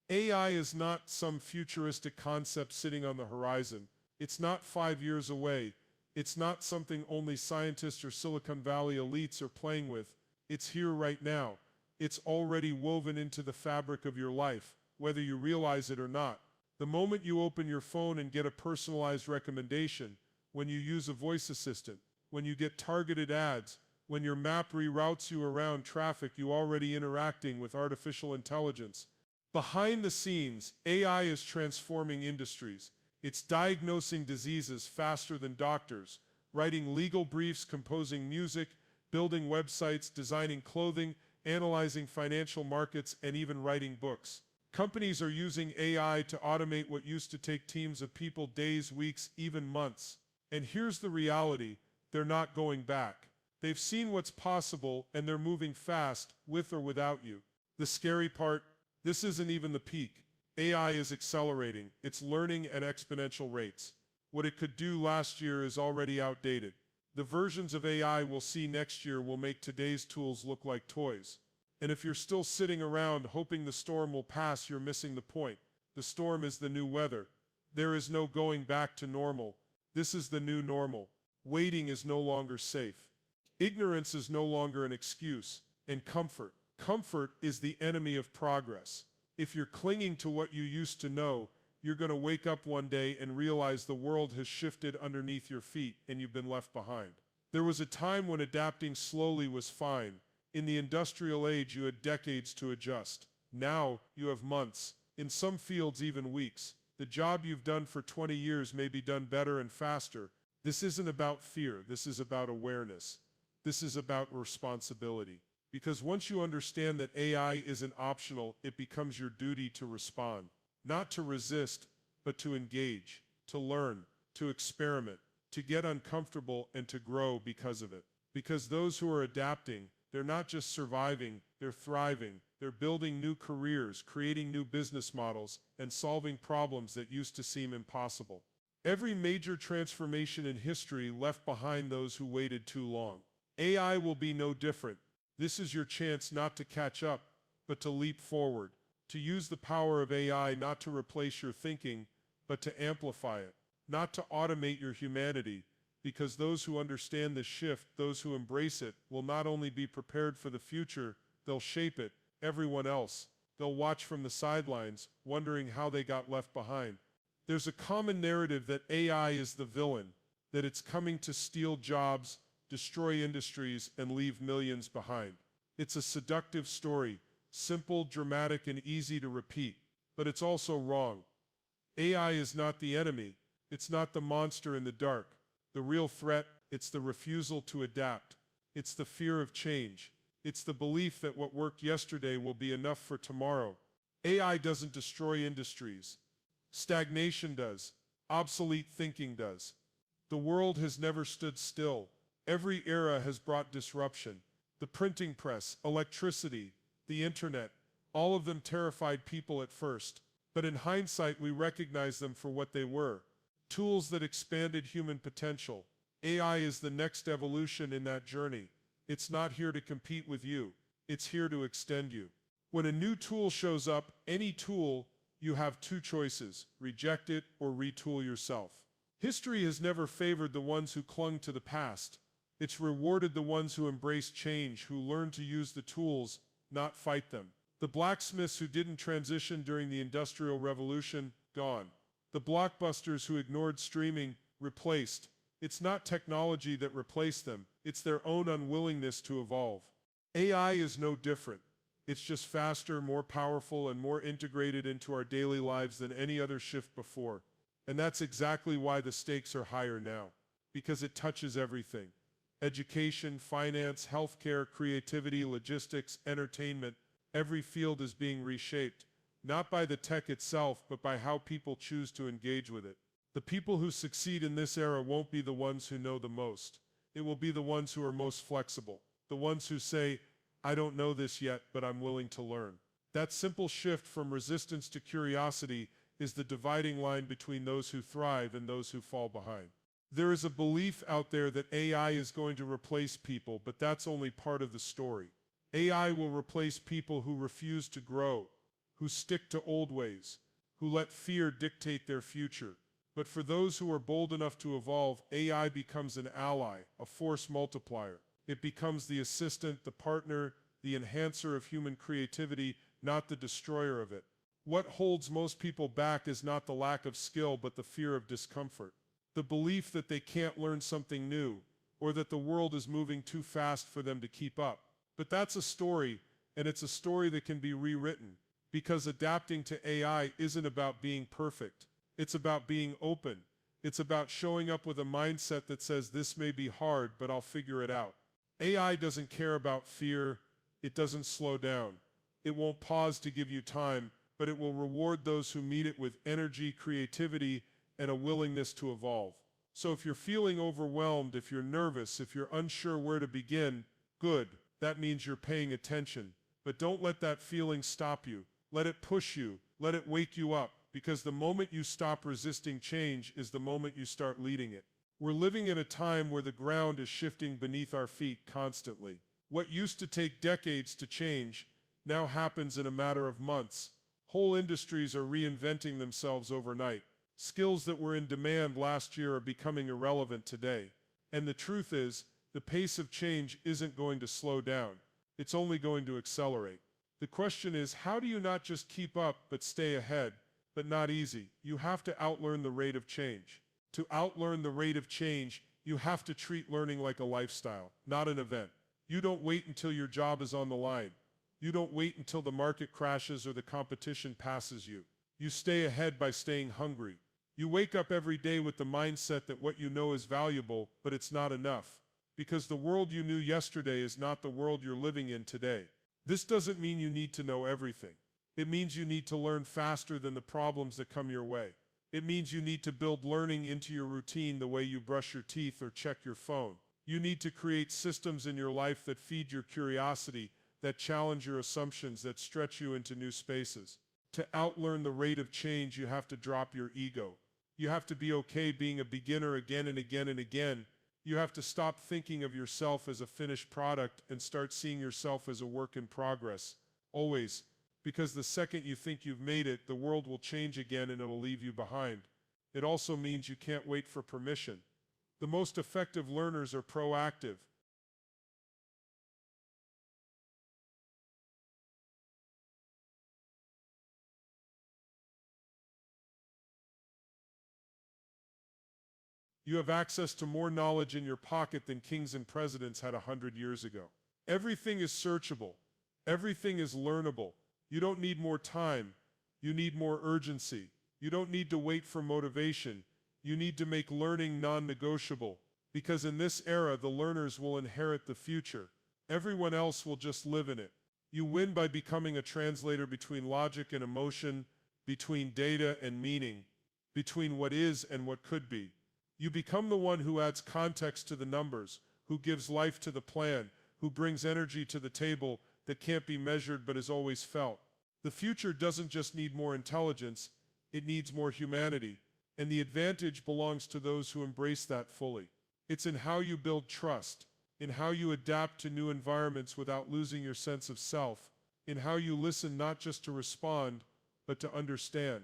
AI is not some futuristic concept sitting on the horizon. It's not 5 years away. It's not something only scientists or Silicon Valley elites are playing with. It's here right now. It's already woven into the fabric of your life, whether you realize it or not. The moment you open your phone and get a personalized recommendation, when you use a voice assistant, when you get targeted ads, when your map reroutes you around traffic, you already interacting with artificial intelligence. Behind the scenes, AI is transforming industries. It's diagnosing diseases faster than doctors, writing legal briefs, composing music, building websites, designing clothing, analyzing financial markets, and even writing books. Companies are using AI to automate what used to take teams of people days, weeks, even months. And here's the reality, they're not going back. They've seen what's possible and they're moving fast, with or without you. The scary part, this isn't even the peak. AI is accelerating, it's learning at exponential rates. What it could do last year is already outdated. The versions of AI we'll see next year will make today's tools look like toys. And if you're still sitting around hoping the storm will pass, you're missing the point. The storm is the new weather. There is no going back to normal. This is the new normal. Waiting is no longer safe. Ignorance is no longer an excuse. And comfort is the enemy of progress. If you're clinging to what you used to know, you're going to wake up one day and realize the world has shifted underneath your feet and you've been left behind. There was a time when adapting slowly was fine. In the industrial age, you had decades to adjust. Now, you have months, in some fields even weeks. The job you've done for 20 years may be done better and faster. This isn't about fear, this is about awareness. This is about responsibility. Because once you understand that AI isn't optional, it becomes your duty to respond. Not to resist, but to engage, to learn, to experiment, to get uncomfortable and to grow because of it. Because those who are adapting, they're not just surviving, they're thriving. They're building new careers, creating new business models, and solving problems that used to seem impossible. Every major transformation in history left behind those who waited too long. AI will be no different. This is your chance not to catch up, but to leap forward. To use the power of AI not to replace your thinking, but to amplify it. Not to automate your humanity, because those who understand this shift, those who embrace it, will not only be prepared for the future, they'll shape it. Everyone else, they'll watch from the sidelines, wondering how they got left behind. There's a common narrative that AI is the villain, that it's coming to steal jobs, destroy industries, and leave millions behind. It's a seductive story, simple, dramatic, and easy to repeat, but it's also wrong. AI is not the enemy. It's not the monster in the dark. The real threat, it's the refusal to adapt. It's the fear of change. It's the belief that what worked yesterday will be enough for tomorrow. AI doesn't destroy industries. Stagnation does. Obsolete thinking does. The world has never stood still. Every era has brought disruption. The printing press, electricity, the internet, all of them terrified people at first. But in hindsight, we recognize them for what they were. Tools that expanded human potential. AI is the next evolution in that journey. It's not here to compete with you. It's here to extend you. When a new tool shows up, any tool, you have two choices: reject it or retool yourself. History has never favored the ones who clung to the past. It's rewarded the ones who embrace change, who learn to use the tools, not fight them. The blacksmiths who didn't transition during the Industrial Revolution, gone. The blockbusters who ignored streaming, replaced. It's not technology that replaced them, it's their own unwillingness to evolve. AI is no different. It's just faster, more powerful, and more integrated into our daily lives than any other shift before. And that's exactly why the stakes are higher now. Because it touches everything. Education, finance, healthcare, creativity, logistics, entertainment. Every field is being reshaped. Not by the tech itself, but by how people choose to engage with it. The people who succeed in this era won't be the ones who know the most. It will be the ones who are most flexible. The ones who say, I don't know this yet, but I'm willing to learn. That simple shift from resistance to curiosity is the dividing line between those who thrive and those who fall behind. There is a belief out there that AI is going to replace people, but that's only part of the story. AI will replace people who refuse to grow, who stick to old ways, who let fear dictate their future. But for those who are bold enough to evolve, AI becomes an ally, a force multiplier. It becomes the assistant, the partner, the enhancer of human creativity, not the destroyer of it. What holds most people back is not the lack of skill, but the fear of discomfort. The belief that they can't learn something new, or that the world is moving too fast for them to keep up. But that's a story, and it's a story that can be rewritten, because adapting to AI isn't about being perfect. It's about being open. It's about showing up with a mindset that says, this may be hard, but I'll figure it out. AI doesn't care about fear. It doesn't slow down. It won't pause to give you time, but it will reward those who meet it with energy, creativity, and a willingness to evolve. So if you're feeling overwhelmed, if you're nervous, if you're unsure where to begin, good. That means you're paying attention. But don't let that feeling stop you. Let it push you. Let it wake you up. Because the moment you stop resisting change is the moment you start leading it. We're living in a time where the ground is shifting beneath our feet constantly. What used to take decades to change now happens in a matter of months. Whole industries are reinventing themselves overnight. Skills that were in demand last year are becoming irrelevant today. And the truth is, the pace of change isn't going to slow down. It's only going to accelerate. The question is, how do you not just keep up but stay ahead? But not easy. You have to outlearn the rate of change. To outlearn the rate of change, you have to treat learning like a lifestyle, not an event. You don't wait until your job is on the line. You don't wait until the market crashes or the competition passes you. You stay ahead by staying hungry. You wake up every day with the mindset that what you know is valuable, but it's not enough. Because the world you knew yesterday is not the world you're living in today. This doesn't mean you need to know everything. It means you need to learn faster than the problems that come your way. It means you need to build learning into your routine the way you brush your teeth or check your phone. You need to create systems in your life that feed your curiosity, that challenge your assumptions, that stretch you into new spaces. To outlearn the rate of change, you have to drop your ego. You have to be okay being a beginner again and again and again. You have to stop thinking of yourself as a finished product and start seeing yourself as a work in progress. Always. Because the second you think you've made it, the world will change again and it'll leave you behind. It also means you can't wait for permission. The most effective learners are proactive. You have access to more knowledge in your pocket than kings and presidents had 100 years ago. Everything is searchable. Everything is learnable. You don't need more time. You need more urgency. You don't need to wait for motivation. You need to make learning non-negotiable. Because in this era, the learners will inherit the future. Everyone else will just live in it. You win by becoming a translator between logic and emotion, between data and meaning, between what is and what could be. You become the one who adds context to the numbers, who gives life to the plan, who brings energy to the table that can't be measured but is always felt. The future doesn't just need more intelligence, it needs more humanity, and the advantage belongs to those who embrace that fully. It's in how you build trust, in how you adapt to new environments without losing your sense of self, in how you listen not just to respond, but to understand,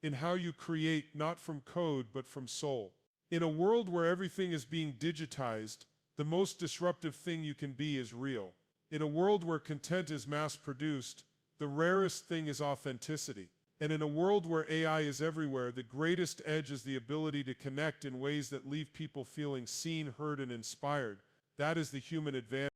in how you create not from code but from soul. In a world where everything is being digitized, the most disruptive thing you can be is real. In a world where content is mass-produced, the rarest thing is authenticity. And in a world where AI is everywhere, the greatest edge is the ability to connect in ways that leave people feeling seen, heard, and inspired. That is the human advantage.